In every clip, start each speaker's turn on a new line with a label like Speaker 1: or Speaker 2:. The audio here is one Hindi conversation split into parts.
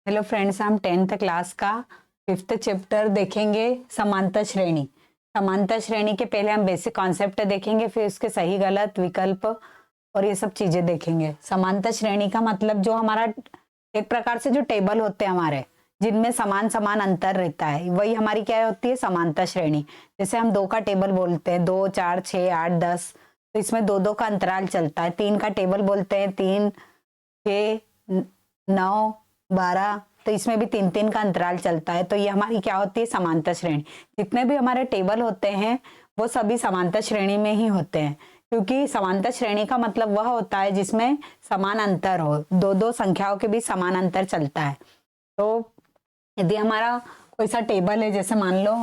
Speaker 1: हेलो फ्रेंड्स, हम 10th क्लास का 5th चैप्टर देखेंगे समांतर श्रेणी। समांतर श्रेणी के पहले हम बेसिक कॉन्सेप्ट देखेंगे, फिर उसके सही गलत विकल्प और ये सब चीजें देखेंगे। समांतर श्रेणी का मतलब जो हमारा एक प्रकार से जो टेबल होते हैं हमारे, जिनमें समान समान अंतर रहता है, वही हमारी क्या होती है, समांतर श्रेणी। जैसे हम 2 का टेबल बोलते हैं, 2, 4, 6, 8, 10, तो इसमें 2-2 का अंतराल चलता है। 3 का टेबल बोलते हैं, 3, 6, 9, 12, तो इसमें भी 3-3 का अंतराल चलता है। तो ये हमारी क्या होती है, समांतर श्रेणी। जितने भी हमारे टेबल होते हैं वो सभी समांतर श्रेणी में ही होते हैं, क्योंकि समांतर श्रेणी का मतलब वह होता है जिसमें समान अंतर हो, 2-2 संख्याओं के बीच समान अंतर चलता है। तो यदि हमारा कोई सा टेबल है, जैसे मान लो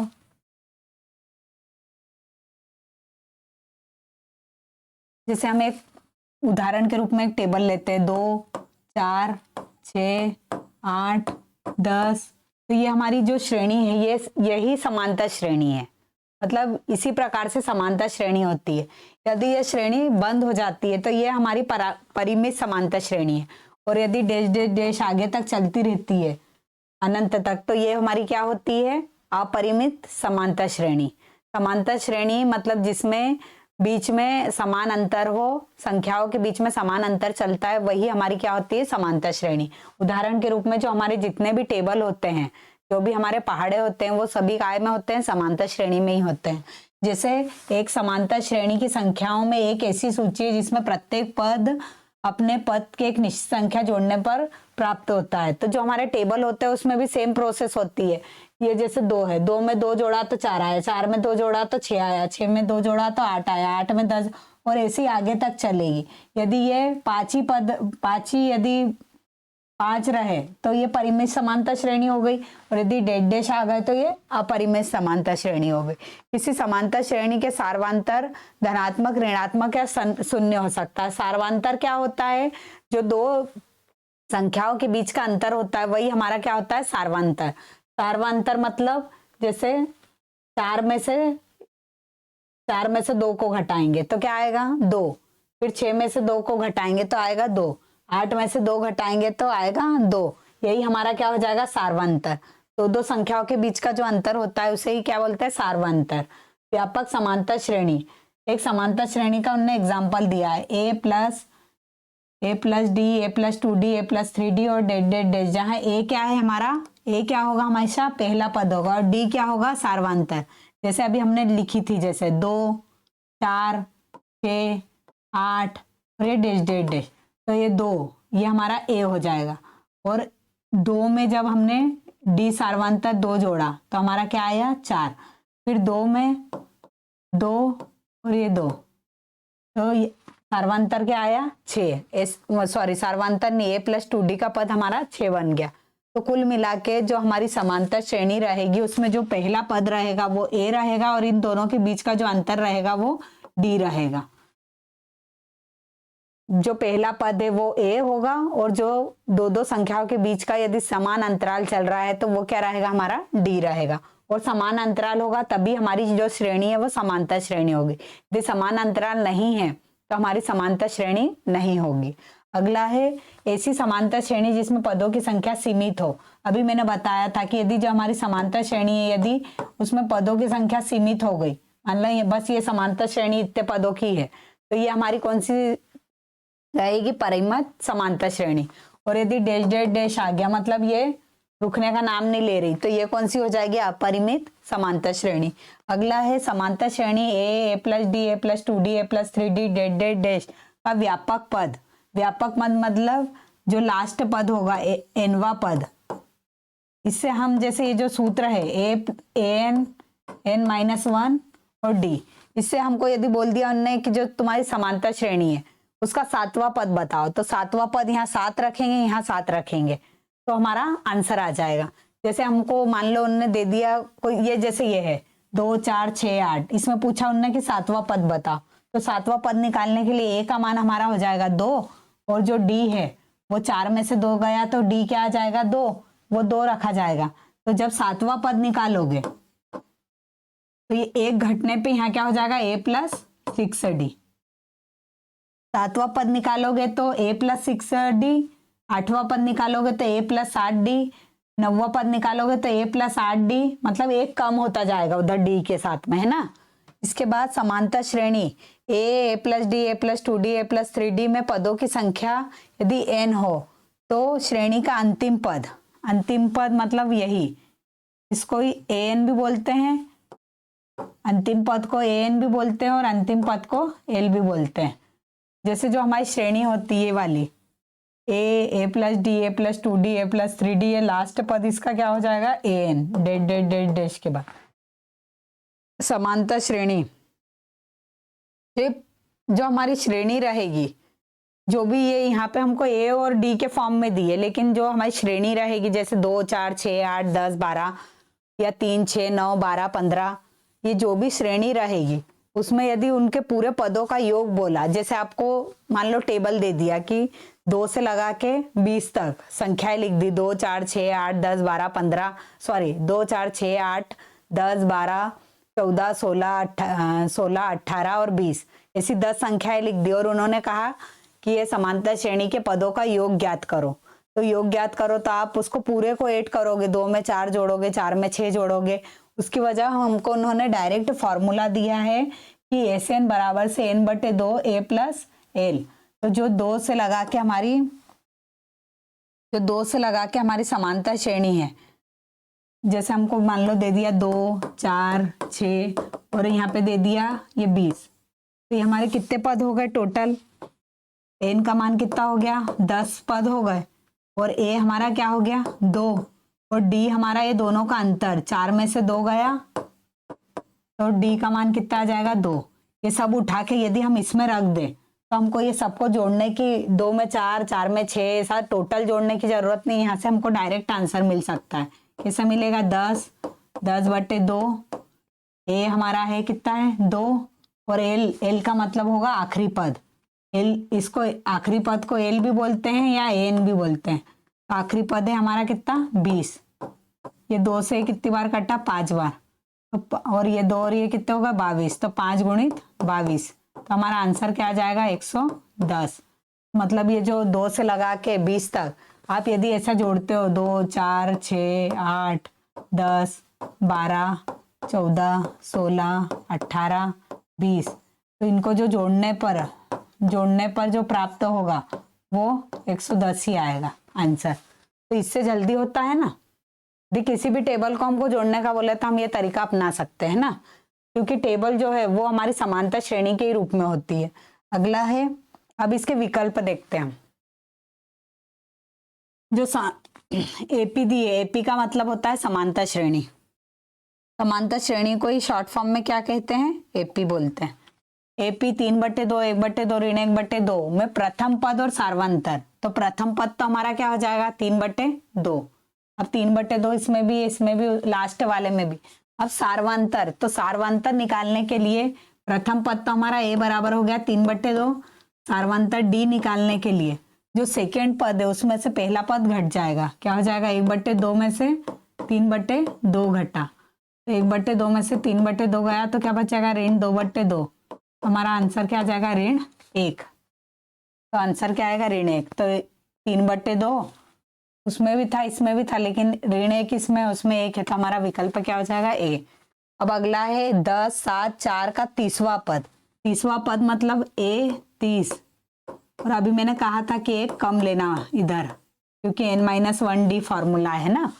Speaker 1: जैसे हम एक उदाहरण के रूप में एक टेबल लेते हैं, 2, 4, 6, 8, 10, तो ये हमारी जो श्रेणी है ये यही समांतर श्रेणी है। मतलब इसी प्रकार से समांतर श्रेणी होती है। यदि यह श्रेणी बंद हो जाती है तो ये हमारी परिमित समांतर श्रेणी है, और यदि डैश डैश डैश आगे तक चलती रहती है अनंत तक, तो ये हमारी क्या होती है, अपरिमित समांतर श्रेणी। समांतर श्रेणी मतलब जिसमें बीच में समान अंतर हो, संख्याओं के बीच में समान अंतर चलता है, वही हमारी क्या होती है, समांतर श्रेणी। उदाहरण के रूप में जो हमारे जितने भी टेबल होते हैं, जो भी हमारे पहाड़े होते हैं, वो सभी काय में होते हैं, समांतर श्रेणी में ही होते हैं। जैसे एक समांतर श्रेणी की संख्याओं में एक ऐसी सूची है जिसमें प्रत्येक पद अपने पद के एक निश्चित संख्या जोड़ने पर प्राप्त होता है। तो जो हमारे टेबल होते हैं उसमें भी सेम प्रोसेस होती है। ये जैसे 2 है, 2 में 2 जोड़ा तो 4 आया, 4 में 2 जोड़ा तो 6 आया, 6 में 2 जोड़ा तो 8 आया, 8 में 10, और ऐसे आगे तक चलेगी। यदि ये पांच ही यदि 5 रहे तो ये परिमित समांतर श्रेणी हो गई, और यदि डैश डैश आ गए तो ये अपरिमित समांतर श्रेणी हो गई। किसी समांतर श्रेणी के सार्वंतर धनात्मक, ऋणात्मक या शून्य हो सकता है। सार्वंतर क्या होता है, जो 2 संख्याओं के बीच का अंतर होता है, वही हमारा क्या होता है, सार्वंतर। सार्वंतर मतलब जैसे 4 में से 2 को घटाएंगे तो क्या आएगा, 2। फिर 6 में से 2 को घटाएंगे तो आएगा 2। 8 में से 2 घटाएंगे तो आएगा 2। यही हमारा क्या हो जाएगा, सार्वंतर। 2-2 संख्याओं के बीच का जो अंतर होता है उसे ही क्या बोलते हैं, सार्वंतर। व्यापक समांतर श्रेणी, एक समांतर श्रेणी का उन्होंने एग्जाम्पल दिया है, a+d, a+2d, a+3d और डेड डेड डेड, जहां a क्या है हमारा, a क्या होगा हमेशा पहला पद होगा, और d क्या होगा, सार्वंतर। जैसे अभी हमने लिखी थी, जैसे 2, 4, 6, 8 और ये डेश डेश डेश, तो ये 2, ये हमारा a हो जाएगा। और 2 में जब हमने d सार्वंतर 2 जोड़ा तो हमारा क्या आया, 4। फिर 2 में 2 और ये 2, तो सार्वंतर क्या आया, 6। सॉरी, सार्वंतर नहीं, a+2d का पद हमारा 6 बन गया। तो कुल मिला के जो हमारी समांतर श्रेणी रहेगी उसमें जो पहला पद रहेगा वो a रहेगा, और इन दोनों के बीच का जो अंतर रहेगा वो d रहेगा। जो पहला पद है वो a होगा, और जो 2-2 संख्याओं के बीच का यदि समान अंतराल चल रहा है तो वो क्या रहेगा, हमारा d रहेगा। और समान अंतराल होगा तभी हमारी जो श्रेणी है वो समांतर श्रेणी होगी। यदि समान अंतराल नहीं है तो हमारी समांतर श्रेणी नहीं होगी। अगला है ऐसी समांतर श्रेणी जिसमें पदों की संख्या सीमित हो। अभी मैंने बताया था कि यदि जो हमारी समांतर श्रेणी है, यदि उसमें पदों की संख्या सीमित हो गई, मान लो ये बस ये समांतर श्रेणी इतने पदों की है, तो ये हमारी कौन सी रहेगी, परिमित समांतर श्रेणी। और यदि डैश डैश डैश आ गया, मतलब ये रुकने का नाम नहीं ले रही, तो ये कौन सी हो जाएगी, अपरिमित समांतर श्रेणी। अगला है समांतर श्रेणी a+d, a+2d, a+3d, dash dash dash का व्यापक पद। व्यापक पद मतलब जो लास्ट पद होगा, nवा पद। इससे हम जैसे ये जो सूत्र है an n-1 और d, इससे हमको यदि बोल दिया उन्होंने कि जो तुम्हारी समांतर श्रेणी है उसका 7वां पद बताओ, तो 7वां पद यहाँ 7 रखेंगे, यहाँ 7 रखेंगे, तो हमारा आंसर आ जाएगा। जैसे हमको मान लो उन्होंने दे दिया कोई, ये जैसे ये है 2, 4, 6, 8, इसमें पूछा उन्होंने कि 7वां पद बताओ, तो 7वां पद निकालने के लिए a का मान हमारा हो जाएगा 2, और जो d है वो 4 में से 2 गया तो d क्या आ जाएगा, 2, वो 2 रखा जाएगा। तो जब 7वां पद निकालोगे तो ये एक घटने पे यहाँ क्या हो जाएगा, a+6d। 7वां पद निकालोगे तो a+6d 8वां पद निकालोगे तो a प्लस 8d, 9वां पद निकालोगे तो a प्लस 8d, मतलब एक कम होता जाएगा उधर d के साथ में, है ना। इसके बाद समांतर श्रेणी a plus D, A plus 2d, A plus 3d में पदों की संख्या यदि n हो तो श्रेणी का अंतिम पद मतलब यही, इसको an भी बोलते हैं, अंतिम पद को an भी बोलते हैं और अंतिम पद को l भी बोलते हैं। जैसे जो हमारी श्रेणी होती है ये वाली A plus D, A plus 2d, A plus 3d, ये लास्ट पद इसका क्या हो जाएगा an, डेट डेट डेट डैश के बाद। समांतर श्रेणी, जो हमारी श्रेणी रहेगी, जो भी ये यहाँ पे हमको ए और डी के फॉर्म में दी है, लेकिन जो हमारी श्रेणी रहेगी जैसे 2 4 6 8 10 12 या 3 6 9 12 15, ये जो भी श्रेणी रहेगी उसमें यदि उनके पूरे पदों का योग बोला, जैसे आपको मान लो टेबल दे दिया कि 2 से लगा के 20 तक संख्याएं लिख दी, 2 4 6 8 10 12 15, सॉरी 2 4 6 8 10 12 14 16 18 और 20, ऐसी 10 संख्याएं लिख दी और उन्होंने कहा कि ये समांतर श्रेणी के पदों का योग ज्ञात करो। तो योग ज्ञात करो तो आप उसको पूरे को 8 करोगे, 2 में 4 जोड़ोगे, 4 में 6 जोड़ोगे। उसकी वजह हमको उन्होंने डायरेक्ट फॉर्मूला दिया है कि SN बराबर से n/2 a प्लस l। तो जो 2 से लगा के हमारी समांतर श्रेणी है, जैसे हमको मान लो दे दिया 2 4 6 और यहाँ पे दे दिया ये 20, तो ये हमारे कितने पद हो गए टोटल, n का मान कितना हो गया 10 पद हो गए, और a हमारा क्या हो गया 2, और d हमारा ये दोनों का अंतर 4 में से 2 गया तो d का मान कितना आ जाएगा 2। ये सब उठा के यदि हम इसमें रख दें तो हमको ये सबको जोड़ने की 2 में 4 4 में 6 ऐसा टोटल जोड़ने की जरूरत नहीं, यहाँ से हमको डायरेक्ट आंसर मिल सकता है। कैसे मिलेगा 10/2, a हमारा है कितना है 2, और l का मतलब होगा आखिरी पद, इसको आखिरी पद को l भी बोलते हैं या n भी बोलते हैं। तो आखिरी पद है हमारा कितना 20, ये 2 से कितनी बार कटा 5 बार, तो और ये 2 और ये कितने होगा 22, तो 5 गुणित 22, तो हमारा आंसर क्या आ जाएगा 110। मतलब ये जो 2 से लगा के 20 तक आप यदि ऐसा जोड़ते हो 2 4 6 8 10 12 14 16 18 20, तो इनको जो जोड़ने पर जो प्राप्त होगा वो 110 ही आएगा आंसर। तो इससे जल्दी होता है ना, किसी भी टेबल को हमको जोड़ने का बोले तो हम ये तरीका अपना सकते हैं ना, क्योंकि टेबल जो है वो हमारी समांतर श्रेणी के रूप में होती है। अगला है, अब इसके विकल्प देखते हैं। जो एपी दी है, एपी का मतलब होता है समांतर श्रेणी। समांतर श्रेणी को ही शॉर्ट फॉर्म में क्या कहते हैं एपी बोलते हैं। एपी 3/2 1/2 ऋण 1/2 में प्रथम पद और सार्वंतर, तो प्रथम पद तो हमारा क्या हो जाएगा 3/2, अब 3/2 इसमें भी लास्ट वाले में भी। अब सार्वंतर, तो सार्वंतर निकालने के लिए प्रथम पद तो हमारा a बराबर हो गया 3/2, सार्वंतर d निकालने के लिए जो सेकेंड पद है उसमें से पहला पद घट जाएगा, क्या हो जाएगा 1/2 में से 3/2 घटा, तो 1/2 में से 3/2 गया तो क्या बचेगा ऋण 2/2, हमारा आंसर क्या आ जाएगा ऋण 1। तो आंसर क्या आएगा ऋण 1। तो 3/2 उसमें भी था इसमें भी था, लेकिन ऋण 1 इसमें उसमें 1 है, तो हमारा विकल्प क्या हो जाएगा ए। अब अगला है 10 7 4 का 30वां पद। 30वां पद मतलब a 30, और अभी मैंने कहा था कि एक कम लेना इधर, क्योंकि n-1d फॉर्मूला है ना।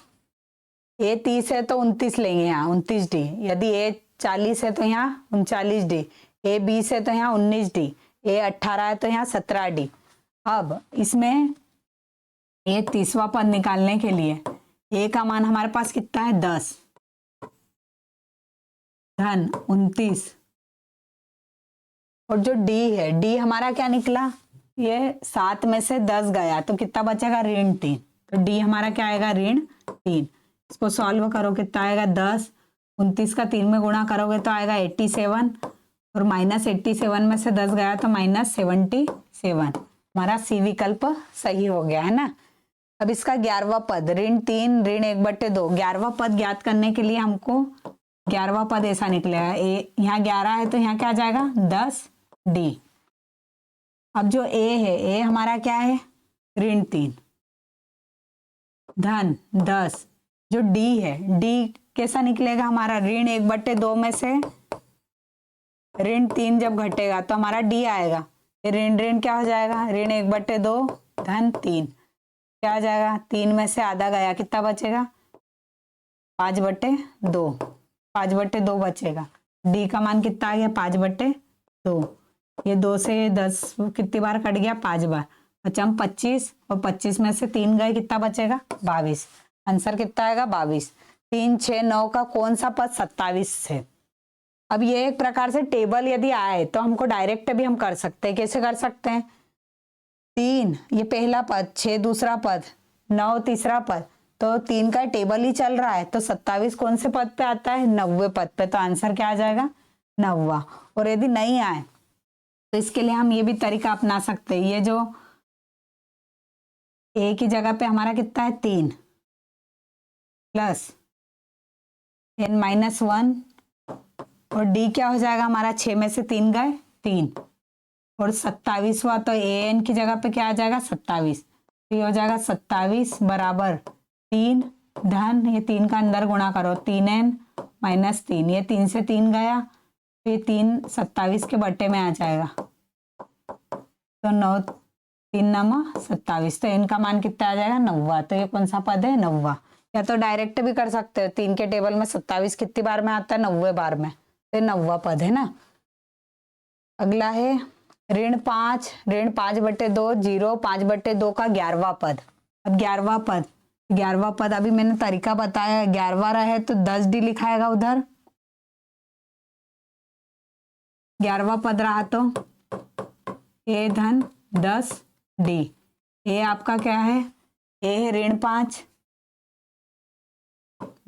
Speaker 1: a 30 है तो 29 लेंगे यहाँ 29d, यदि a 40 है तो यहाँ 39d, a 20 है तो यहाँ 19d, a 18 है तो यहाँ 17d। अब इसमें ये 30वां पद निकालने के लिए a का मान हमारे पास कितना है 10 धन 29, और जो d है d हमारा क्या निकला, ये 7 में से 10 गया तो कितना बचेगा ऋण 3, तो d हमारा क्या आएगा ऋण 3। इसको सॉल्व करो कितना आएगा 10, 29 का 3 में गुणा करोगे तो आएगा 87, और -87 में से 10 गया तो -77, हमारा सी विकल्प सही हो गया है ना। अब इसका 11वां पद ऋण 3 ऋण 1/2, 11वां पद ज्ञात करने के लिए हमको 11वां पद ऐसा निकलेगा, यहाँ 11 है तो यहाँ क्या आ जाएगा 10d। अब जो a है a हमारा क्या है ऋण 3, धन 10। जो डी है, डी कैसा निकलेगा हमारा, ऋण 1/2 में से ऋण 3 जब घटेगा तो हमारा डी आएगा। ऋण ऋण क्या हो जाएगा, ऋण 1/2 धन 3 क्या हो जाएगा, 3 में से आधा गया, कितना बचेगा 5/2, 5/2 बचेगा। डी का मान कितना आ गया 5/2। ये 2 से 10 कितनी बार कट गया, 5 बार, बचा 25 और 25 में से 3 गए, कितना बचेगा 22। आंसर कितना आएगा 22। 3, 6, 9 का कौन सा पद 27 है। अब ये एक प्रकार से टेबल यदि आए तो हमको डायरेक्ट भी हम कर सकते हैं। कैसे कर सकते हैं, 3 ये पहला पद, 6 दूसरा पद, 9 तीसरा पद, तो 3 का टेबल ही चल रहा है तो 27 कौन से पद पे आता है, 90 पद पे, तो आंसर क्या आ जाएगा 90। और यदि नहीं आए तो इसके लिए हम ये भी तरीका अपना सकते हैं। ये जो ए की जगह पे हमारा कितना है 3 प्लस n-1 और डी क्या हो जाएगा हमारा, 6 में से 3 गए 3 और 27 हुआ तो एन की जगह पे क्या आ जाएगा 27। तो ये हो जाएगा 27 बराबर 3 धन, ये 3 का अंदर गुणा करो 3n-3, ये 3 से 3 गया तो ये 3 27 के बट्टे में आ जाएगा, तो 9 3 9 27, तो इनका मान कितना आ जाएगा 90। तो ये कौन सा पद है 90। या तो डायरेक्ट भी कर सकते हो, 3 के टेबल में 27 कितनी बार में आता है 90 बार में, तो 90 पद है ना। अगला है ऋण 5, ऋण 5/2 0, 5/2 का 11वां पद। अब 11वां पद अभी मैंने तरीका बताया, 11वां रहे तो 10D लिखाएगा उधर, 11वां पद रहा तो ए धन 10D। ए आपका क्या है, ए है ऋण 5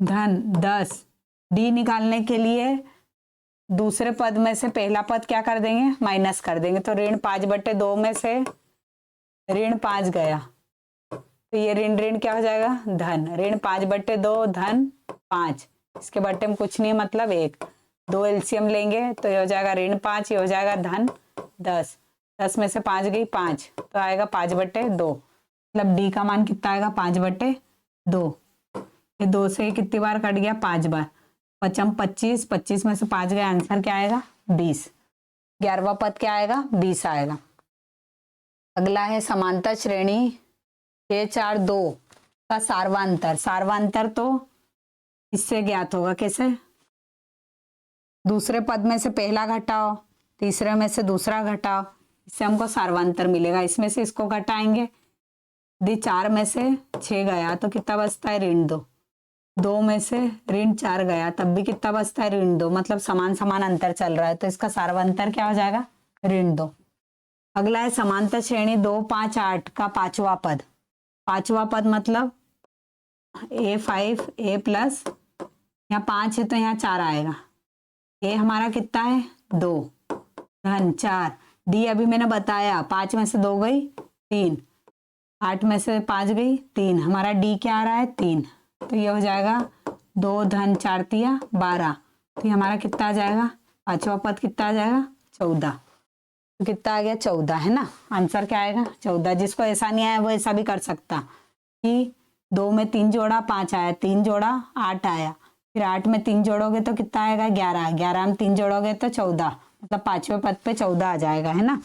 Speaker 1: धन 10, डी निकालने के लिए दूसरे पद में से पहला पद क्या कर देंगे, माइनस कर देंगे, तो ऋण 5/2 में से ऋण 5 गया तो ये ऋण ऋण क्या हो जाएगा धन, ऋण 5/2 धन 5, इसके बट्टे में कुछ नहीं मतलब 1, 2 एलसीएम लेंगे तो ये हो जाएगा ऋण 5, ये हो जाएगा धन 10, 10 में से 5 गई 5 तो आएगा 5/2, मतलब डी का मान कितना आएगा 5/2। ये 2 से कितनी बार कट गया 5 बार, 25, 25 में से 5 गए, आंसर क्या आएगा 20। 11वां पद क्या आएगा 20 आएगा। अगला है समांतर श्रेणी 6 4 2 का सार्वांतर। सार्वांतर तो इससे ज्ञात होगा, कैसे, दूसरे पद में से पहला घटाओ, तीसरे में से दूसरा घटाओ, इससे हमको सार्वांतर मिलेगा। इसमें से इसको घटाएंगे, यदि 4 में से 6 गया तो कितना बचता है ऋण 2, 2 में से ऋण 4 गया तब भी कितना बचता है ऋण 2, मतलब समान समान अंतर चल रहा है तो इसका सार्वांतर क्या हो जाएगा ऋण 2। अगला है समांतर श्रेणी 2 5 8 का 5वां पद। 5वां पद मतलब A5 A प्लस, यहाँ 5 है तो यहाँ 4 आएगा, ए हमारा कितना है 2 धन 4, डी अभी मैंने बताया 5 में से 2 गई 3, 8 में से 5 गई 3, हमारा डी क्या आ रहा है 3, तो ये हो जाएगा 2 धन 4 तिया 12, तो ये हमारा कितना आ जाएगा, 5वां पद कितना आ जाएगा 14, तो कितना आ गया 14 है ना। आंसर क्या आएगा 14। जिसको ऐसा नहीं आया वो ऐसा भी कर सकता कि 2 में 3 जोड़ा 5 आया, 3 जोड़ा 8 आया, फिर 8 में 3 जोड़ोगे तो कितना आएगा 11, 11 में 3 जोड़ोगे तो 14, मतलब 5वें पद पे 14 आ जाएगा, है ना।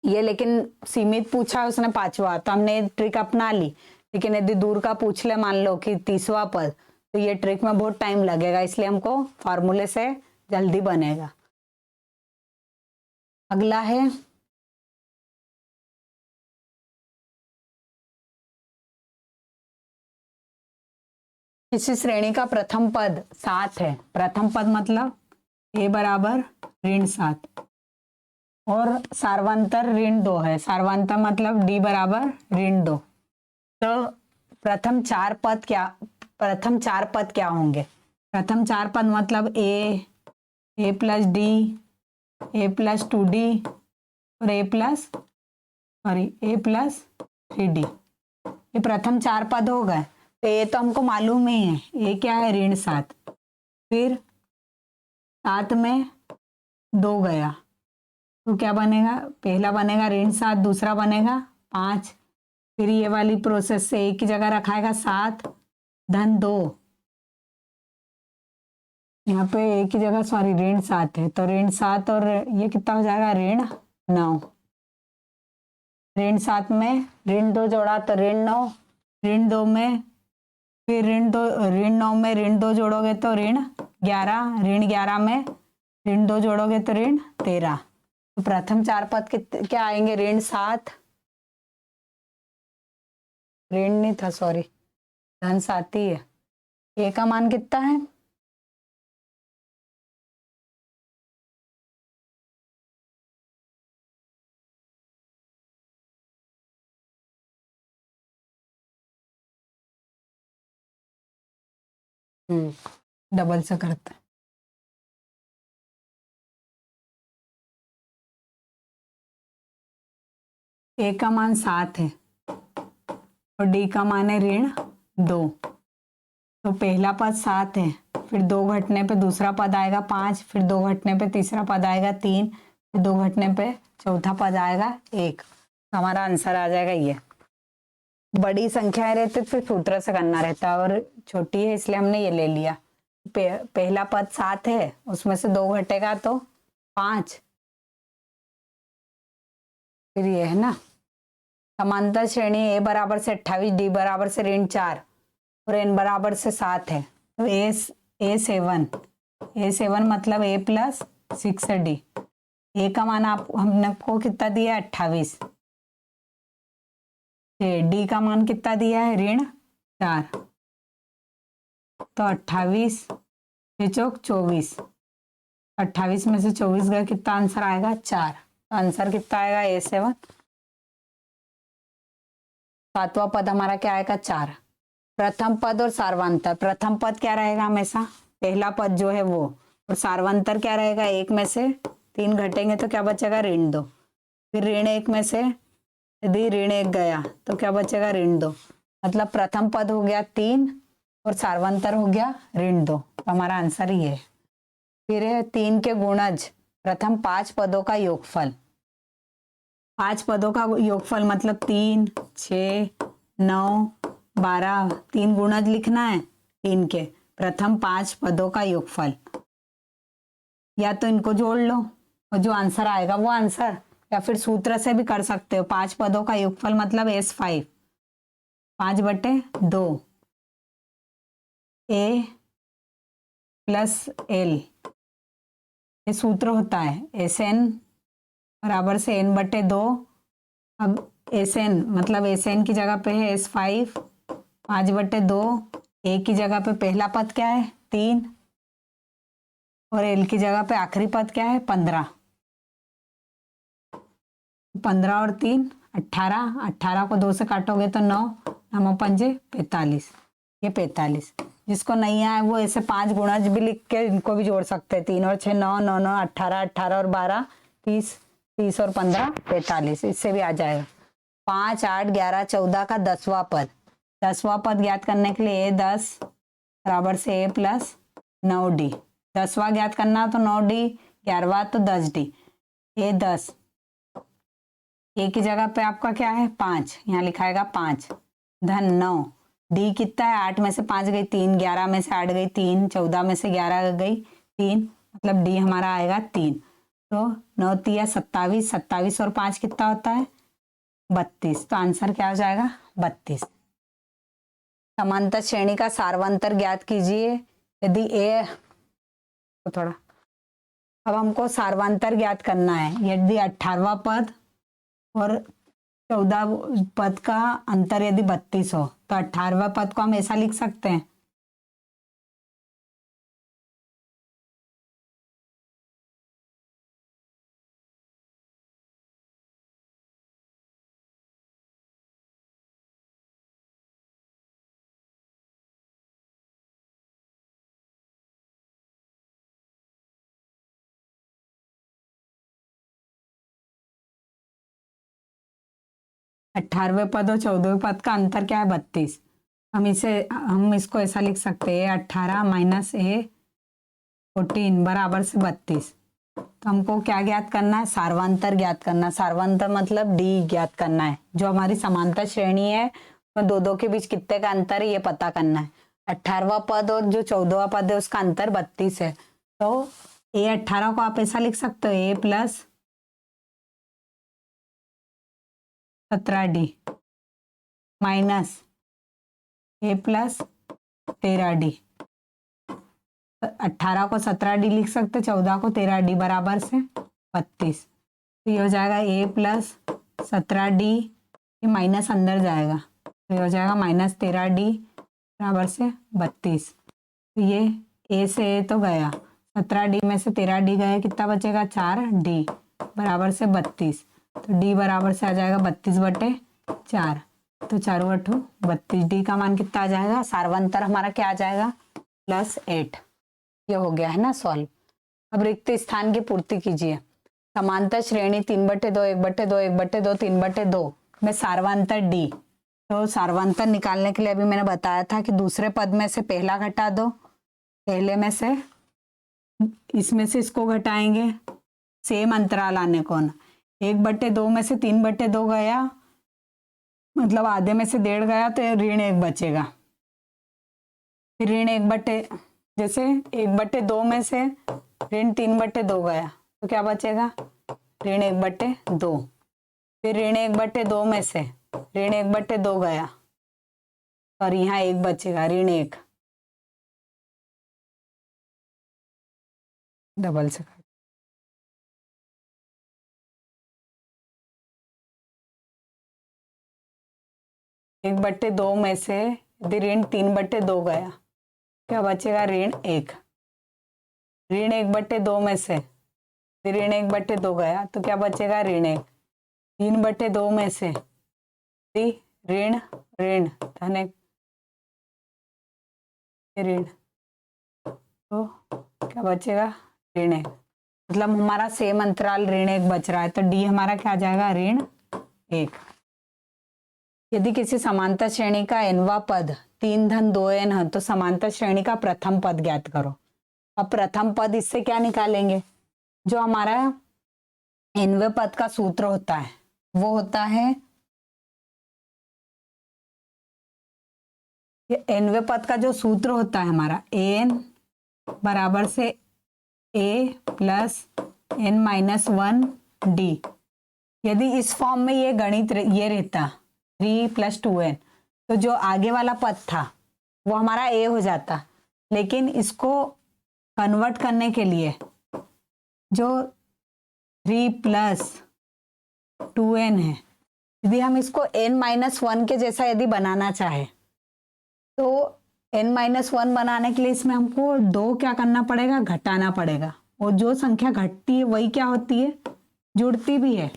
Speaker 1: ये लेकिन सीमित पूछा उसने 5वां तो हमने ट्रिक अपना ली, लेकिन यदि दूर का पूछ ले मान लो कि 30वां पद तो ये ट्रिक में बहुत टाइम लगेगा, इसलिए हमको फॉर्मूले से जल्दी बनेगा। अगला है किसी श्रेणी का प्रथम पद 7 है। प्रथम पद मतलब a बराबर ऋण 7 और सार्वांतर ऋण 2 है, सार्वांतर मतलब d बराबर ऋण 2। तो प्रथम चार पद क्या होंगे, प्रथम 4 पद मतलब a plus d, a plus 2d और a प्लस 3d, ये प्रथम 4 पद हो गए। तो ये तो हमको मालूम ही है, ये क्या है ऋण 7, फिर 7 में 2 गया तो क्या बनेगा, पहला बनेगा ऋण 7, दूसरा बनेगा 5, फिर ये वाली प्रोसेस से एक की जगह रखाएगा 7 धन 2, यहाँ पे एक की जगह सॉरी ऋण 7 है तो ऋण 7 और ये कितना हो जाएगा ऋण 9। ऋण 7 में ऋण 2 जोड़ा तो ऋण 9, ऋण 2 में फिर ऋण 9 में ऋण 2 जोड़ोगे तो ऋण 11, ऋण 11 में ऋण 2 जोड़ोगे तो ऋण 13। तो प्रथम चार पद क्या आएंगे ऋण 7, ऋण नहीं था सॉरी धन 7 ही है। ए का मान कितना है डबल से करते हैं। ए का मान 7 है और डी का मान है ऋण 2। तो पहला पद 7 है, फिर 2 घटने पे दूसरा पद आएगा 5, फिर 2 घटने पे तीसरा पद आएगा 3, फिर 2 घटने पे चौथा पद आएगा 1। तो हमारा आंसर आ जाएगा ये। बड़ी संख्याएं रहती तो फिर सूत्र से करना रहता और छोटी है इसलिए हमने ये ले लिया। पहला पद 7 है, उसमें से 2 घटेगा तो 5, फिर ये है ना समांतर श्रेणी ए बराबर से 28, डी बराबर से ऋण 4 और एन बराबर से 7 है। तो ए7 मतलब ए प्लस 6 है डी। ए का मान हमने आपको कितना दिया है 28, डी का मान कितना दिया है ऋण 4, तो 28 चौक 24, 28 में से 24 गया कितना आंसर आएगा 4। तो आंसर कितना आएगा A7। सातवां पद हमारा क्या आएगा 4। प्रथम पद और सार्वंतर, प्रथम पद क्या रहेगा हमेशा पहला पद जो है वो, और सार्वंतर क्या रहेगा 1 में से 3 घटेंगे तो क्या बचेगा ऋण 2, फिर ऋण 1 में से यदि ऋण 1 गया तो क्या बचेगा ऋण 2। मतलब प्रथम पद हो गया 3 और सार्वंतर हो गया ऋण 2। तो हमारा आंसर ये है। फिर है 3 के गुणज, प्रथम 5 पदों का योगफल। 5 पदों का योगफल मतलब 3, 6, 9, 12, 3 गुणज लिखना है 3 के प्रथम 5 पदों का योगफल। या तो इनको जोड़ लो और जो आंसर आएगा वो आंसर, या फिर सूत्र से भी कर सकते हो। 5 पदों का योगफल मतलब S5, 5/2 A प्लस L, ये सूत्र होता है SN बराबर से N/2। अब SN मतलब SN की जगह पे है S5, 5/2, A की जगह पे पहला पद क्या है 3 और L की जगह पे आखिरी पद क्या है 15। 15 और 3 18, 18 को 2 से काटोगे तो 9, 9 पंजे 45, ये 45। जिसको नहीं आया वो ऐसे 5 गुणज भी लिख के इनको भी जोड़ सकते हैं। 3 और 6 9, 9 9 18, 18 और 12 30, 30 और 15 45, इससे भी आ जाएगा। 5, 8, 11, 14 का 10वां पद, 10वां पद ज्ञात करने के लिए A10 बराबर से A प्लस 9D। 10वां ज्ञात करना तो 9D, 11वां तो 10D। A10 ए की जगह पे आपका क्या है 5, यहाँ लिखाएगा 5 धन 9, डी कितना है 8 में से 5 गई 3, 11 में से 8 गई 3, 14 में से 11 गई 3, मतलब डी हमारा आएगा 3। तो 9 तिया 27, 27 और 5 कितना होता है 32। तो आंसर क्या हो जाएगा 32। समांतर श्रेणी का सार्वंतर ज्ञात कीजिए। यदि ए तो थोड़ा अब हमको सार्वंतर ज्ञात करना है। यदि 18वां पद और 14 पद का अंतर यदि 32 हो तो 18वां पद को हम ऐसा लिख सकते हैं, अठारहवें पद और 14वें पद का अंतर क्या है 32। हम इसको ऐसा लिख सकते हैं 18 माइनस A 14 बराबर से 32। तो हमको क्या ज्ञात करना है? सार्वंतर ज्ञात करना है। सार्वंतर मतलब डी ज्ञात करना है। जो हमारी समांतर श्रेणी है तो दो दो के बीच कितने का अंतर है ये पता करना है। 18वां पद और जो 14वां पद है उसका अंतर 32 है। तो ए 18 को आप ऐसा लिख सकते हो, ए प्लस 17d माइनस ए प्लस 13d। 18 को 17d लिख सकते, 14 को 13d बराबर से 32। तो ये हो जाएगा ए प्लस 17d, ये माइनस अंदर जाएगा तो ये हो जाएगा माइनस 13d बराबर से 32। तो ये ए से ए तो गया, 17d में से 13d गया, कितना बचेगा? 4d बराबर से 32। तो d बराबर से आ जाएगा 32/4। तो 4 32d का मान कितना आ जाएगा? सार्वंतर हमारा क्या आ जाएगा? +8। ये हो गया है ना सॉल्व। अब रिक्त स्थान की पूर्ति कीजिए। समांतर श्रेणी 3/2 1/2 1/2 3/2 में सार्वंतर डी। तो सार्वंतर निकालने के लिए अभी मैंने बताया था कि दूसरे पद में से पहला घटा दो, पहले में से इसमें से इसको घटाएंगे, सेम अंतराल आने को ना। 1/2 में से 3/2 गया, मतलब आधे में से 1.5 गया तो ऋण 1 बचेगा। फिर ऋण 1/, जैसे 1/2 में से ऋण 3/2 गया तो क्या बचेगा? ऋण 1/2। फिर ऋण 1/2 में से ऋण 1/2 गया और यहाँ 1 बचेगा, ऋण 1। डबल से 1/2 में से यदि ऋण 3/2 गया क्या बचेगा? ऋण 1। ऋण 1/2 में से ऋण 1/2 गया तो क्या बचेगा? ऋण 1। 3/2 में से ऋण ऋण धन 1 ऋण, तो क्या बचेगा? ऋण 1। मतलब हमारा सेम अंतराल ऋण 1 बच रहा है। तो डी हमारा क्या आ जाएगा? ऋण 1। यदि किसी समांतर श्रेणी का nवां पद 3 धन 2n है तो समांतर श्रेणी का प्रथम पद ज्ञात करो। अब प्रथम पद इससे क्या निकालेंगे? जो हमारा nवें पद का सूत्र होता है वो होता है, ये nवें पद का जो सूत्र होता है हमारा an बराबर से a प्लस n-1 d। यदि इस फॉर्म में ये गणित ये रहता 3 + 2n तो जो आगे वाला पद था वो हमारा a हो जाता। लेकिन इसको कन्वर्ट करने के लिए जो 3 + 2n है, यदि हम इसको n-1 के जैसा यदि बनाना चाहे तो n-1 बनाने के लिए इसमें हमको 2 क्या करना पड़ेगा? घटाना पड़ेगा। और जो संख्या घटती है वही क्या होती है? जुड़ती भी है।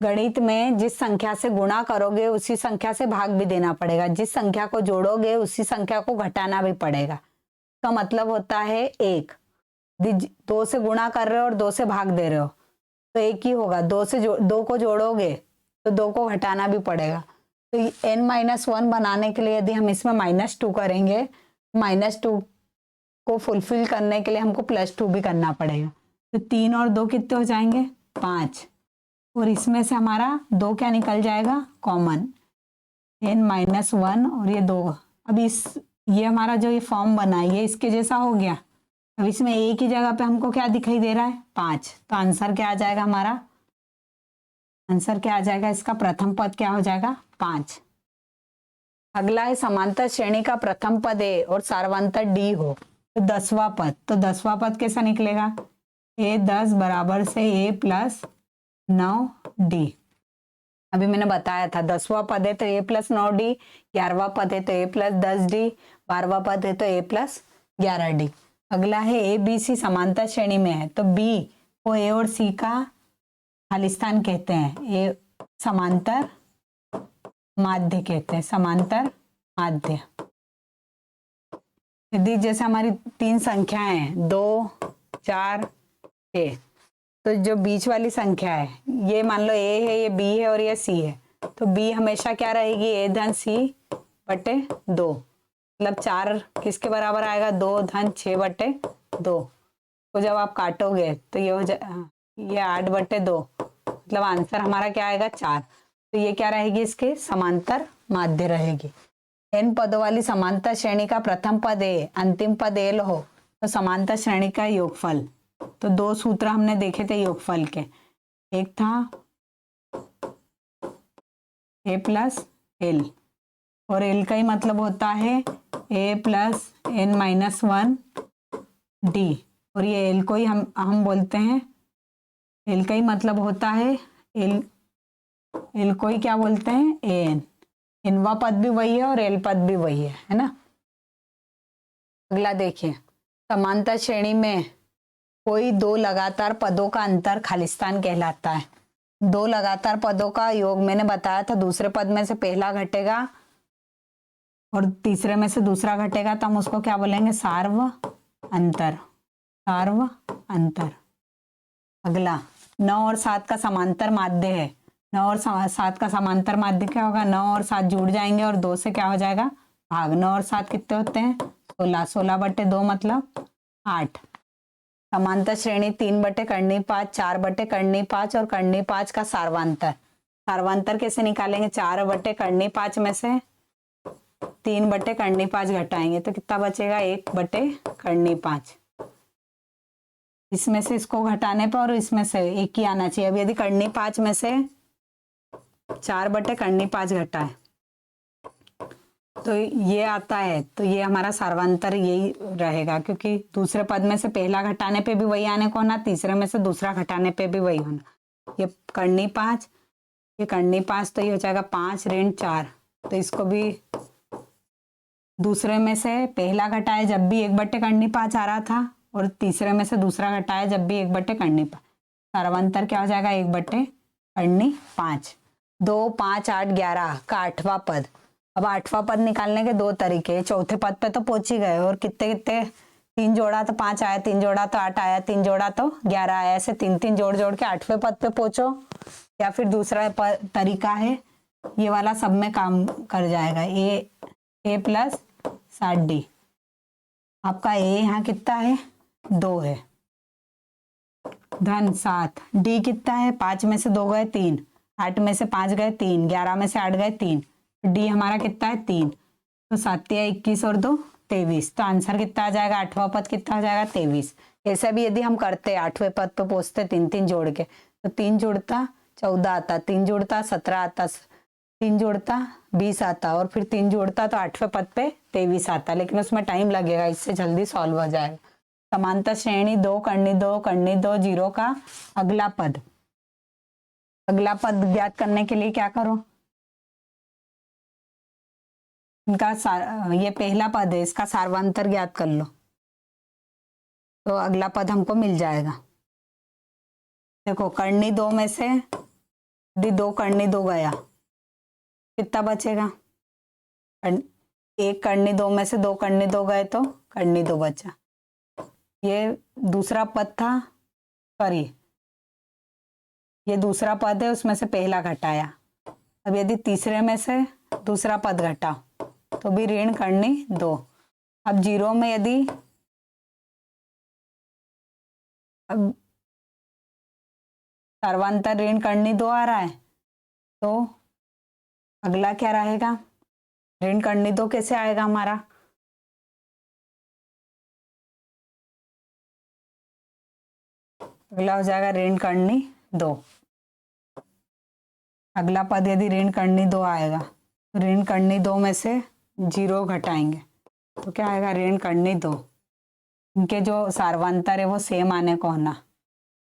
Speaker 1: गणित में जिस संख्या से गुणा करोगे उसी संख्या से भाग भी देना पड़ेगा, जिस संख्या को जोड़ोगे उसी संख्या को घटाना भी पड़ेगा। का मतलब होता है 1। 2 से गुणा कर रहे हो और 2 से भाग दे रहे हो तो 1 ही होगा। 2 को जोड़ोगे तो 2 को घटाना भी पड़ेगा। तो n-1 बनाने के लिए यदि हम इसमें -2 करेंगे, -2 को फुलफिल करने के लिए हमको +2 भी करना पड़ेगा। तो 3 और 2 कितने हो जाएंगे? 5। और इसमें से हमारा 2 क्या निकल जाएगा? कॉमन, n-1 और ये 2। अब ये हमारा जो ये फॉर्म बना है ये इसके जैसा हो गया। अब इसमें a की जगह पे हमको क्या दिखाई दे रहा है? 5। तो आंसर क्या आ जाएगा हमारा? आंसर क्या आ जाएगा इसका? प्रथम पद क्या हो जाएगा? 5। अगला है समांतर श्रेणी का प्रथम पद a और सार्वंतर d हो तो 10वां पद। तो 10वां पद कैसा निकलेगा? a 10 बराबर से a + 9d। अभी मैंने बताया था 10वां पद है तो a + 9d, 11वां पद है तो a + 10d, 12वां पद है तो a + 11d। अगला है ए बी सी समांतर श्रेणी में है तो b को a और c का खालिस्तान कहते हैं, ए समांतर माध्य कहते हैं, समांतर माध्य। यदि जैसे हमारी 3 संख्याएं हैं 2 4 6, तो जो बीच वाली संख्या है ये मान लो a है, ये b है और ये c है, तो b हमेशा क्या रहेगी? a धन c/2। मतलब 4 किसके बराबर आएगा? 2 धन 6/2। तो जब आप काटोगे तो ये हो जाए, ये 8/2, मतलब आंसर हमारा क्या आएगा 4। तो ये क्या रहेगी, इसके समांतर माध्य रहेगी। n पदों वाली समांतर श्रेणी का प्रथम पद ए, अंतिम पद एल हो तो समांतर श्रेणी का योगफल। तो दो सूत्र हमने देखे थे योगफल के, एक था a प्लस एल, और एल का ही मतलब होता है a प्लस n-1 d, और ये एल को ही हम बोलते हैं, एल का ही मतलब होता है एल को ही क्या बोलते हैं, an। इनवा पद भी वही है और एल पद भी वही है ना। अगला देखिए, समांतर श्रेणी में कोई दो लगातार पदों का अंतर खालिस्तान कहलाता है। दो लगातार पदों का योग मैंने बताया था, दूसरे पद में से पहला घटेगा और तीसरे में से दूसरा घटेगा, तो हम उसको क्या बोलेंगे, सार्व अंतर, सार्व अंतर। अगला 9 और 7 का समांतर माध्य है। 9 और 7 का समांतर माध्य क्या होगा, 9 और 7 जुड़ जाएंगे और 2 से क्या हो जाएगा भाग। 9 और 7 कितने होते हैं, 16, 16/2 मतलब 8। समांतर श्रेणी 3/5, 4/5 और 5 का सार्वांतर। सार्वांतर कैसे निकालेंगे, 4/5 में से 3/5 घटाएंगे तो कितना बचेगा, 1/5। इसमें से इसको घटाने पर और इसमें से एक ही आना चाहिए। अब यदि 5 में से 4/5 घटा है तो ये आता है, तो ये हमारा सार्वांतर यही रहेगा, क्योंकि दूसरे पद में से पहला घटाने पे भी वही आने को होना, तीसरे में से दूसरा घटाने पे भी वही होना। ये 5, ये 5, तो ये हो जाएगा 5 ऋण 4। तो इसको भी दूसरे में से पहला घटाया जब भी 1/5 आ रहा था, और तीसरे में से दूसरा घटाया जब भी 1/5। सार्वांतर क्या हो जाएगा, 1/5। 2, 5, 8, 11 का 8वां पद। अब 8वां पद निकालने के दो तरीके। चौथे पद पे तो पहुंच ही गए, और कितने 3 जोड़ा तो 5 आया, 3 जोड़ा तो 8 आया, 3 जोड़ा तो 11 आया। ऐसे 3-3 जोड़ जोड़ के 8वें पद पे पहुंचो, या फिर दूसरा तरीका है ये वाला, सब में काम कर जाएगा। ए प्लस 7d। आपका ए यहाँ कितना है, 2 है, धन 7। डी कितना है, 5 में से 2 गए 3, 8 में से 5 गए 3, 11 में से 8 गए 3, डी हमारा कितना है 3। तो 7 या 21 और 2 23। तो आंसर कितना आ जाएगा, 8वां पद कितना आ जाएगा, 23। ऐसा भी यदि हम करते 8वें पद पे पहुंचते 3-3 जोड़ के, तो 3 जुड़ता 14 आता, 3 जुड़ता 17 आता, 3 जोड़ता 20 आता, और फिर 3 जोड़ता तो 8वें पद पे 23 आता, लेकिन उसमें टाइम लगेगा, इससे जल्दी सॉल्व हो जाएगा। समांतर श्रेणी 2 करनी 2 जीरो का अगला पद। अगला पद ज्ञात करने के लिए क्या करो, इनका ये पहला पद है, इसका सार्वांतर ज्ञात कर लो, तो अगला पद हमको मिल जाएगा। देखो करनी 2 में से 2 करनी 2 गया, कितना बचेगा, 1 करनी 2 में से 2 करनी 2 गए तो करनी 2 बचा। ये दूसरा पद था, सॉरी ये दूसरा पद है, उसमें से पहला घटाया। अब यदि तीसरे में से दूसरा पद घटा तो भी ऋण करनी 2। अब जीरो में यदि अब सर्वांतर ऋण करनी 2 आ रहा है, तो अगला क्या रहेगा, ऋण करनी 2 कैसे आएगा हमारा, अगला हो जाएगा ऋण करनी 2। अगला पद यदि ऋण करनी 2 आएगा तो ऋण करनी 2 में से 0 घटाएंगे तो क्या आएगा, ऋण करनी 2। इनके जो सार्वांतर है वो सेम आने को होना,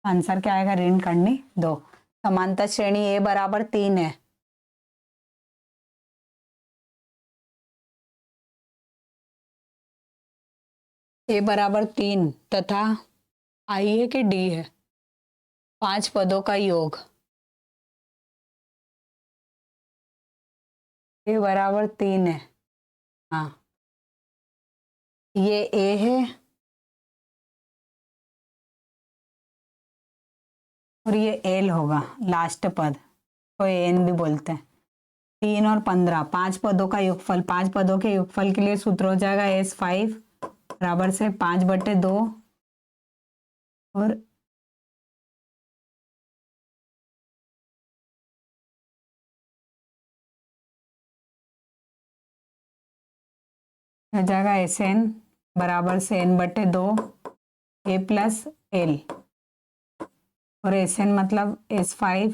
Speaker 1: आंसर क्या आएगा, ऋण करनी 2। समांतर श्रेणी ए बराबर 3 है, ए बराबर 3 तथा आई है कि डी है, 5 पदों का योग। ए बराबर 3 है, हाँ ये ए है और ये एल होगा लास्ट पद, तो एन भी बोलते हैं। 3 और 15 5 पदों का योगफल, 5 पदों के योगफल के लिए सूत्र हो जाएगा S5 बराबर से 5/2 और हो जाएगा एस एन बराबर से एन बटे 2 ए प्लस एल, और एस एन मतलब S5,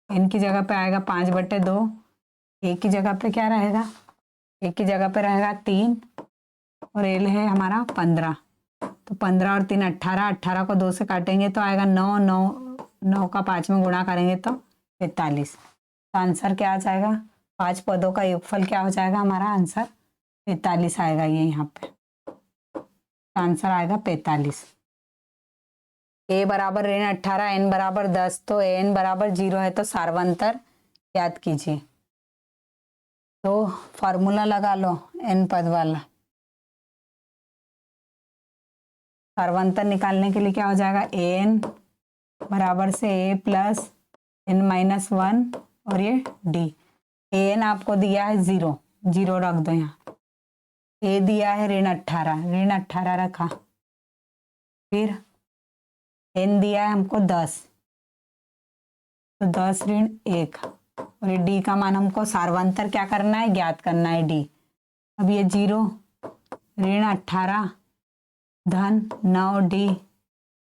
Speaker 1: एन की जगह पे आएगा 5/2, ए की जगह पे क्या रहेगा, ए की जगह पे रहेगा 3, और एल है हमारा 15। तो 15 और 3 18, 18 को 2 से काटेंगे तो आएगा 9, 9 9 का 5 में गुणा करेंगे तो 45। तो आंसर क्या आ जाएगा, 5 पदों का योगफल क्या हो जाएगा हमारा आंसर 45 आएगा, ये यहाँ पे आंसर आएगा 45। ए बराबर ऋण 18, एन बराबर 10, तो एन बराबर 0 है तो सार्वंतर याद कीजिए। तो फॉर्मूला लगा लो एन पद वाला। सार्वंतर निकालने के लिए क्या हो जाएगा, एन बराबर से ए प्लस एन माइनस 1 और ये डी। एन आपको दिया है 0, 0 रख दो यहाँ। ए दिया है ऋण 18, ऋण 18 रखा। फिर एन दिया है हमको 10, तो 10 ऋण 1, और ये डी का मान हमको सार्वंतर क्या करना है, ज्ञात करना है डी। अब ये 0 ऋण 18 धन 9 डी,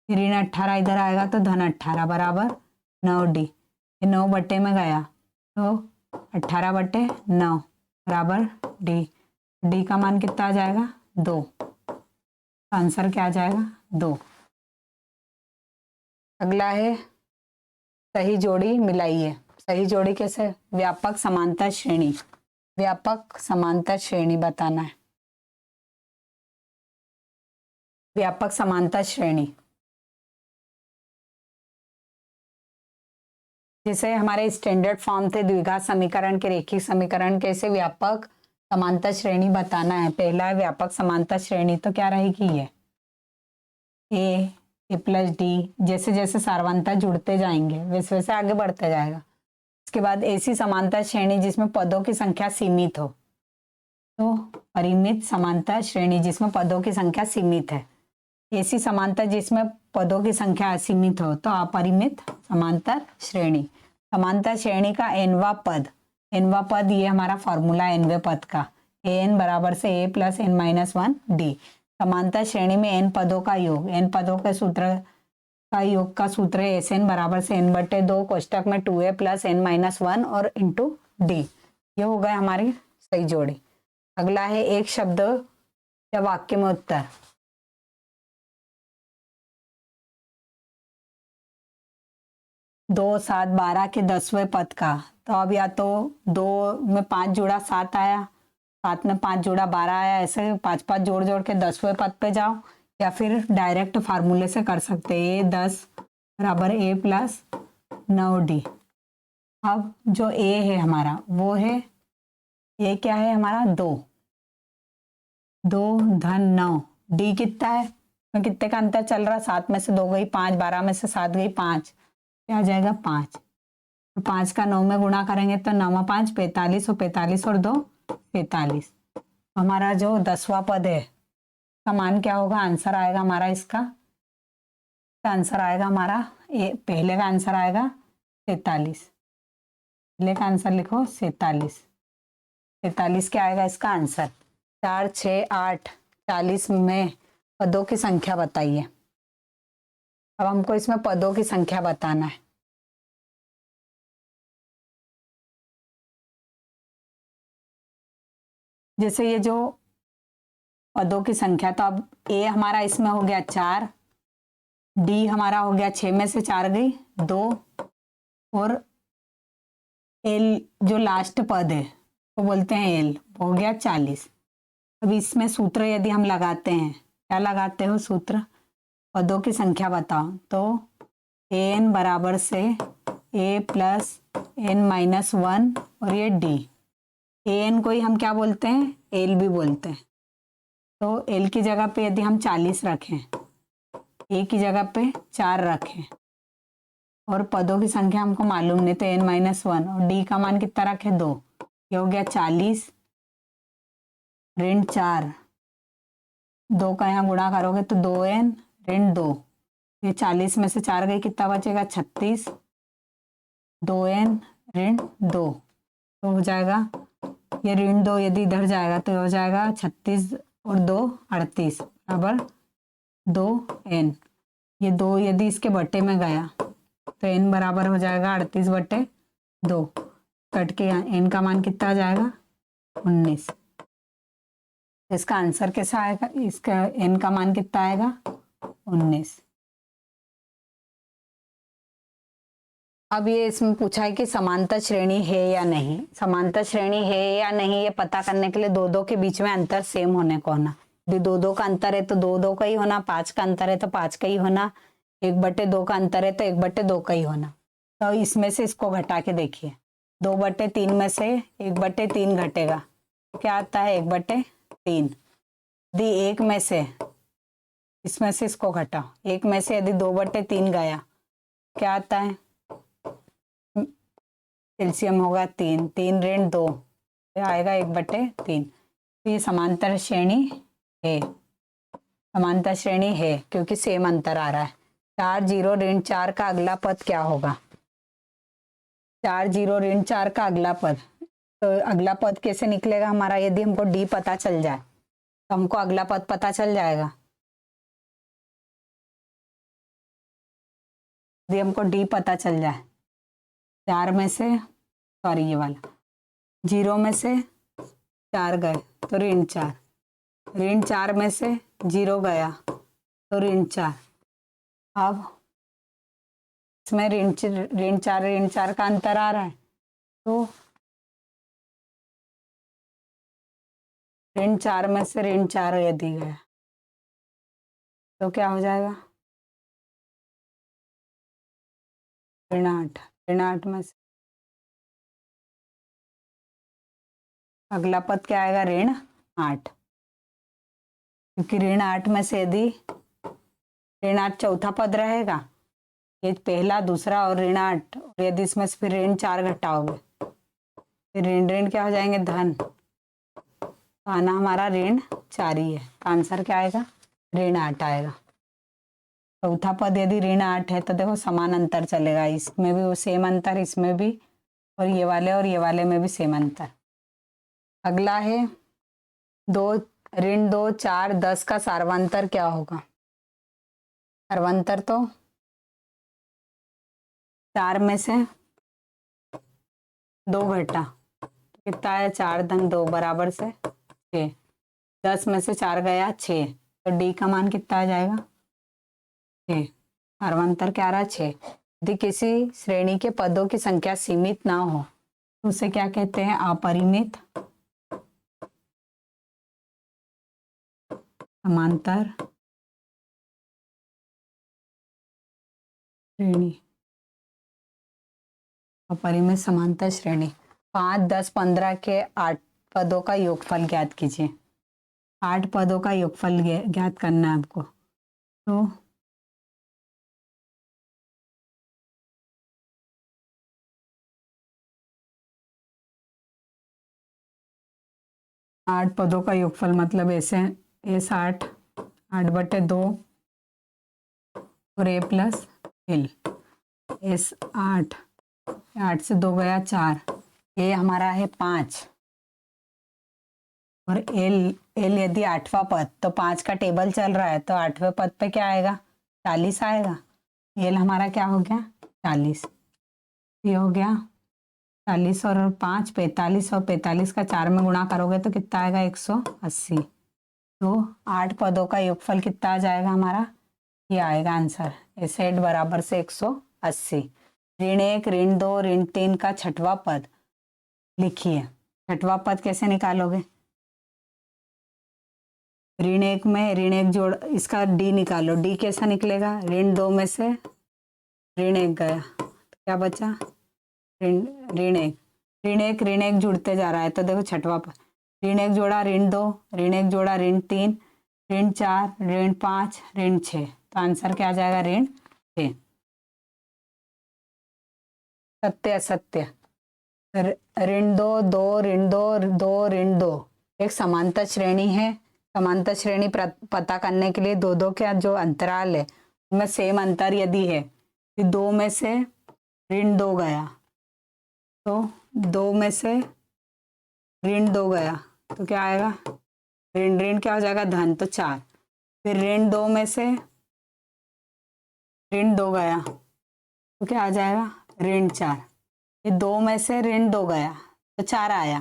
Speaker 1: ऋण 18 इधर आएगा तो धन 18 बराबर 9 डी। ये 9 बट्टे में गया तो 18/9 बराबर डी। डी का मान कितना आ जाएगा, 2। आंसर क्या आ जाएगा, 2। अगला है सही जोड़ी मिलाइए। सही जोड़ी कैसे, व्यापक समांतर श्रेणी, व्यापक समांतर श्रेणी बताना है। व्यापक समांतर श्रेणी जैसे हमारे स्टैंडर्ड फॉर्म थे द्विघात समीकरण के, रेखिक समीकरण के, से व्यापक समांतर श्रेणी बताना है। पहला है व्यापक समांतर श्रेणी, तो क्या रहेगी ये ए प्लस डी, जैसे जैसे सार्वंतर जुड़ते जाएंगे वैसे वैसे आगे बढ़ते जाएगा। इसके बाद ऐसी समांतर श्रेणी जिसमें पदों की संख्या सीमित हो, तो परिमित समांतर श्रेणी जिसमें पदों की संख्या सीमित है। ऐसी समांतर जिसमें पदों की संख्या असीमित हो तो अपरिमित समांतर श्रेणी। समांतर श्रेणी का एनवा पद ये हमारा फॉर्मूला एनवे पद का, एन बराबर से ए प्लस एन माइनस 1 डी। समांतर श्रेणी में एन पदों का योग, एन पदों के सूत्र का योग का सूत्र है एस एन बराबर से एन बटे 2 कोष्टक में 2a प्लस एन माइनस 1 और इंटू डी। ये हो गए हमारी सही जोड़ी। अगला है एक शब्द या वाक्य में उत्तर। 2, 7, 12 के 10वें पद का, तो अब या तो 2 में 5 जोड़ा 7 आया, 7 में 5 जोड़ा 12 आया, ऐसे 5 5 जोड़ जोड़ के 10वें पद पे जाओ, या फिर डायरेक्ट फार्मूले से कर सकते हैं। ए 10 बराबर ए प्लस 9 डी। अब जो ए है हमारा वो है, ए क्या है हमारा 2 धन 9, डी कितना है, में कितने का अंतर चल रहा, 7 में से 2 गई 5, 12 में से 7 गई 5, क्या आ जाएगा 5। तो 5 का 9 में गुणा करेंगे तो 9 5 45, और 45 और 2 45। हमारा जो 10वां पद है का मान क्या होगा, आंसर आएगा हमारा इसका आंसर आएगा हमारा पहले का आंसर आएगा 43। पहले का आंसर लिखो 47। 43 क्या आएगा इसका आंसर। 4, 6, 8, 40 में पदों की संख्या बताइए। अब हमको इसमें पदों की संख्या बताना है। जैसे ये जो पदों की संख्या, तो अब ए हमारा इसमें हो गया 4, डी हमारा हो गया 6 में से 4 गई 2, और एल जो लास्ट पद है वो बोलते हैं एल, हो गया 40। अब इसमें सूत्र यदि हम लगाते हैं, क्या लगाते हो सूत्र, पदों की संख्या बताओ, तो एन बराबर से ए प्लस एन माइनस 1 और ये डी। एन को ही हम क्या बोलते हैं, एल भी बोलते हैं। तो एल की जगह पे यदि हम 40 रखें, ए की जगह पे 4 रखें, और पदों की संख्या हमको मालूम नहीं तो एन माइनस 1, और डी का मान कितना रखें 2, ये हो गया 40 ऋण 4, 2 का यहाँ गुणा करोगे तो 2n ऋण 2, ये 40 में से 4 गई, कितना बचेगा? 36, 2n ऋण 2, तो हो जाएगा ये ऋण 2 यदि इधर जाएगा तो हो जाएगा 36 और 2 38 बराबर 2n। ये 2 यदि इसके बट्टे में गया तो n बराबर हो जाएगा 38/2, कट के n का मान कितना आ जाएगा? 19। इसका आंसर कैसा आएगा? इसका n का मान कितना आएगा? 19। अब ये इसमें पूछा है कि समांतर श्रेणी है या नहीं। समांतर श्रेणी है या नहीं ये पता करने के लिए दो दो के बीच में अंतर सेम होने को होना। यदि दो दो का अंतर है तो दो दो का ही होना, 5 का अंतर है तो 5 का ही होना, 1/2 का अंतर है तो 1/2 का ही होना। तो इसमें से इसको घटा के देखिए, 2/3 में से 1/3 घटेगा, क्या आता है? 1/3। यदि एक में से इसमें से इसको घटाओ, एक में से यदि 2/3 गया क्या आता है? एलसीएम होगा 3, 3 ऋण 2 आएगा 1/3। तो ये समांतर श्रेणी है, समांतर श्रेणी है क्योंकि सेम अंतर आ रहा है। 4 0 ऋण 4 का अगला पद क्या होगा? 4 0 ऋण 4 का अगला पद, तो अगला पद कैसे निकलेगा हमारा? यदि हमको डी पता चल जाए तो हमको अगला पद पता चल जाएगा। यदि हमको डी पता चल जाए, 4 में से सॉरी ये वाला 0 में से 4 गए तो ऋण 4, ऋण 4 में से 0 गया तो ऋण 4। अब इसमें ऋण 4 का अंतर आ रहा है, तो ऋण 4 में से ऋण 4 यदि गया तो क्या हो जाएगा? ऋण 8, ऋण 8 में से अगला पद क्या आएगा? ऋण 8, क्योंकि ऋण 8 में से यदि ऋण 8 चौथा पद रहेगा, ये पहला दूसरा और ऋण 8, और यदि इसमें से फिर ऋण 4 घटाओगे फिर ऋण ऋण क्या हो जाएंगे? धन। तो आना हमारा ऋण 4 ही है। आंसर क्या आएगा? ऋण 8 आएगा। चौथा पद यदि ऋण 8 है तो देखो समान अंतर चलेगा, इसमें भी वो सेम अंतर, इसमें भी, और ये वाले में भी सेम अंतर। अगला है 2 ऋण 2 4 10 का सार्वंतर क्या होगा? सार्वंतर तो 4 में से 2 घटा कितना है? 4 धन 2 बराबर से 6। 10 में से 4 गया 6, तो डी का मान कितना आ जाएगा? 6। सार्वंतर क्या आ रहा है? 6। यदि किसी श्रेणी के पदों की संख्या सीमित ना हो तो उसे क्या कहते हैं? अपरिमित समांतर श्रेणी। अपरिमित समांतर श्रेणी। 5 10 15 के 8 पदों का योगफल ज्ञात कीजिए। 8 पदों का योगफल ज्ञात करना है आपको। तो आठ पदों का योगफल मतलब ऐसे एस 8 8/2 और ए प्लस एल। एस 8 से 2 गया 4, ए हमारा है 5 और एल यदि 8वां पद, तो 5 का टेबल चल रहा है तो 8वें पद पे क्या आएगा? 40 आएगा। एल हमारा क्या हो गया? 40। ये हो गया 40 और 5 45, और 45 का 4 में गुणा करोगे तो कितना आएगा? 180। तो 8 पदों का योगफल कितना आ जाएगा हमारा? ये आएगा आंसर एसेट बराबर से 180। ऋण 1 ऋण 2 ऋण 3 का 6वां पद लिखिए। 6वां पद कैसे निकालोगे? ऋण 1 में ऋण 1 जोड़, इसका डी निकालो। डी कैसा निकलेगा? ऋण 2 में से ऋण 1 गया तो क्या बचा? ऋण 1 ऋण 1 जुड़ते जा रहा है, तो देखो 6वां पद, ऋण 1 जोड़ा ऋण 2, ऋण 1 जोड़ा ऋण 3, ऋण 4 ऋण 5 ऋण 6, तो आंसर क्या आ जाएगा? ऋण 6। सत्य असत्य। ऋण 2 2 ऋण 2 2 ऋण 2 एक समांतर श्रेणी है। समांतर श्रेणी पता करने के लिए दो दो का जो अंतराल है में सेम अंतर यदि है कि 2 में से ऋण 2 गया, तो 2 में से ऋण 2 गया तो क्या आएगा, ऋण ऋण क्या हो जाएगा, धन, तो 4। फिर ऋण 2 में से ऋण 2 गया तो क्या आ जाएगा, ऋण 4। ये 2 में से ऋण 2 गया तो 4 आया।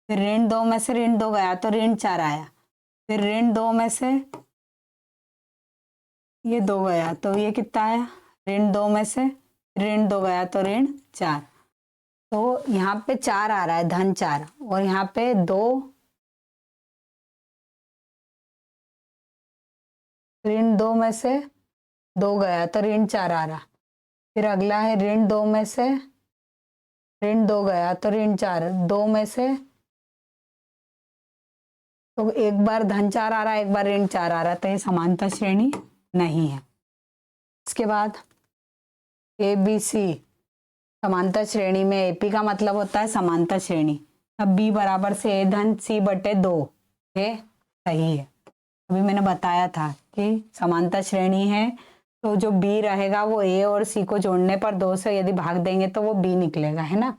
Speaker 1: फिर ऋण 2 में से ऋण 2 गया तो ऋण 4 आया। फिर ऋण 2 में से ये 2 गया तो ये कितना आया, ऋण 2 में से ऋण 2 गया तो ऋण 4। तो यहाँ पे 4 आ रहा है, धन 4, और यहाँ पे 2 ऋण 2 में से 2 गया तो ऋण 4 आ रहा। फिर अगला है ऋण 2 में से ऋण 2 गया तो ऋण 4, 2 में से तो एक बार धन 4 आ रहा है, एक बार ऋण 4 आ रहा है, तो ये समांतर श्रेणी नहीं है। इसके बाद ABC समांतर श्रेणी में, AP का मतलब होता है समांतर श्रेणी। अब B बराबर से A धन C बटे 2, ये सही है। अभी मैंने बताया था कि समांतर श्रेणी है तो जो B रहेगा वो A और C को जोड़ने पर 2 से यदि भाग देंगे तो वो B निकलेगा, है ना।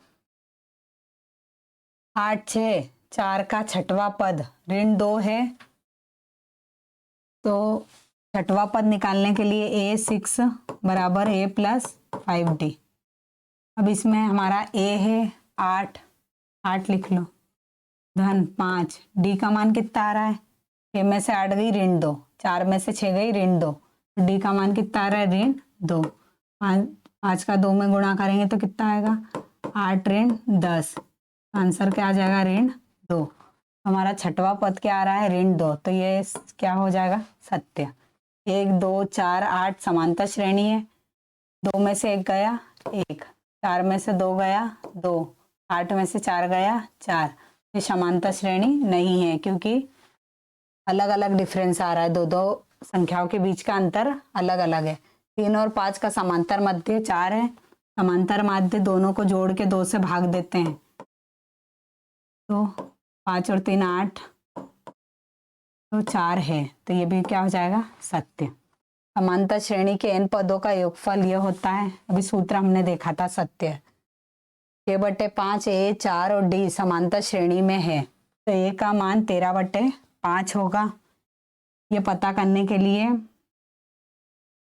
Speaker 1: 8, 6, 4 का छठवां पद ऋण 2 है, तो छठवां पद निकालने के लिए A6 बराबर A प्लस 5D। अब इसमें हमारा A है 8, 8 लिख लो, धन 5, D का मान कितना आ रहा है, 6 में से 8 गई ऋण 2, 4 में से 6 गई ऋण 2, D का मान कितना आ रहा है, ऋण 2। 5 का 2 में गुणा करेंगे तो कितना आएगा, 8 ऋण 10, आंसर क्या आ जाएगा, ऋण 2। हमारा छठवां पद क्या आ रहा है, ऋण 2, तो ये क्या हो जाएगा, सत्य। 1, 2, 4, 8 समांतर श्रेणी है, 2 में से 1 गया 1, 4 में से 2 गया 2, 8 में से 4 गया 4। ये समांतर श्रेणी नहीं है क्योंकि अलग अलग डिफरेंस आ रहा है, दो संख्याओं के बीच का अंतर अलग अलग है। 3 और 5 का समांतर माध्य 4 है, समांतर माध्य दोनों को जोड़ के 2 से भाग देते हैं, तो 5 और 3 8, तो 4 है, तो ये भी क्या हो जाएगा, सत्य। समांतर श्रेणी के n पदों का योगफल यह होता है, अभी सूत्र हमने देखा था, सत्य। 6/5 A 4 और D समांतर श्रेणी में है, तो A का मान 13/5 होगा। ये पता करने के लिए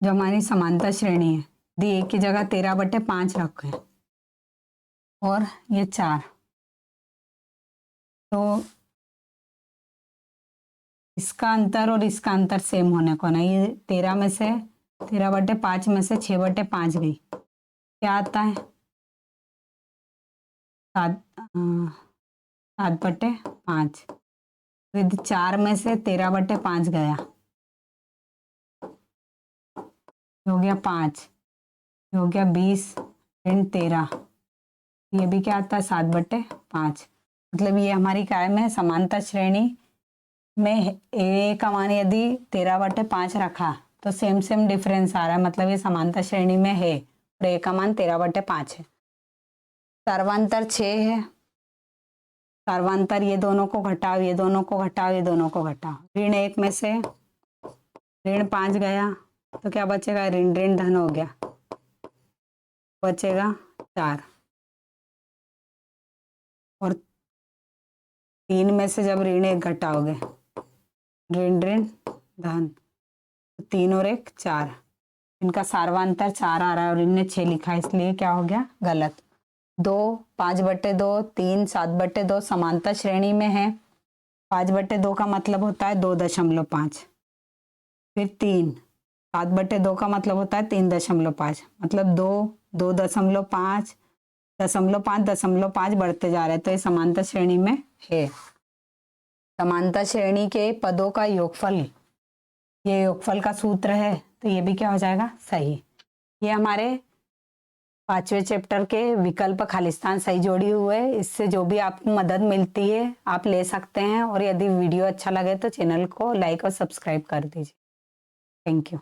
Speaker 1: जो हमारी समांतर श्रेणी है, दी A की जगह 13/5 रखें और ये 4, तो इसका अंतर और इसका अंतर सेम होने को ना, ये 13/5 में से 6/5 गई, क्या आता है, 7/5। यदि 4 में से 13/5 गया हो गया 5, हो गया 20 ऋण 13, ये भी क्या आता है, 7/5। मतलब ये हमारी काय में समांतर श्रेणी में A का मान यदि 13/5 रखा तो सेम सेम डिफरेंस आ रहा है, मतलब ये समांतर श्रेणी में है और A का मान 13/5 है। सर्वांतर 6 है, सर्वांतर ये दोनों को घटाओ, ये दोनों को घटाओ, ये दोनों को घटाओ। ऋण 1 में से ऋण 5 गया तो क्या बचेगा, ऋण ऋण धन हो गया, बचेगा 4। और 3 में से जब ऋण 1 घटाओगे, ऋण ऋण धन, 3 और 1 4, इनका सार्वांतर 4 आ रहा है और इनने 6 लिखा है, इसलिए क्या हो गया, गलत। 2 5/2, 3 7/2 समांतर श्रेणी में है। 5/2 का मतलब होता है 2.5, फिर 3 7/2 का मतलब होता है 3.5, मतलब 2 2.5 0.5 बढ़ते जा रहे हैं, तो ये समांतर श्रेणी में है। समांतर श्रेणी के पदों का योगफल, ये योगफल का सूत्र है, तो ये भी क्या हो जाएगा, सही। ये हमारे 5वें चैप्टर के विकल्प खालिस्तान सही जोड़ी हुए, इससे जो भी आपको मदद मिलती है आप ले सकते हैं। और यदि वीडियो अच्छा लगे तो चैनल को लाइक और सब्सक्राइब कर दीजिए। Thank you.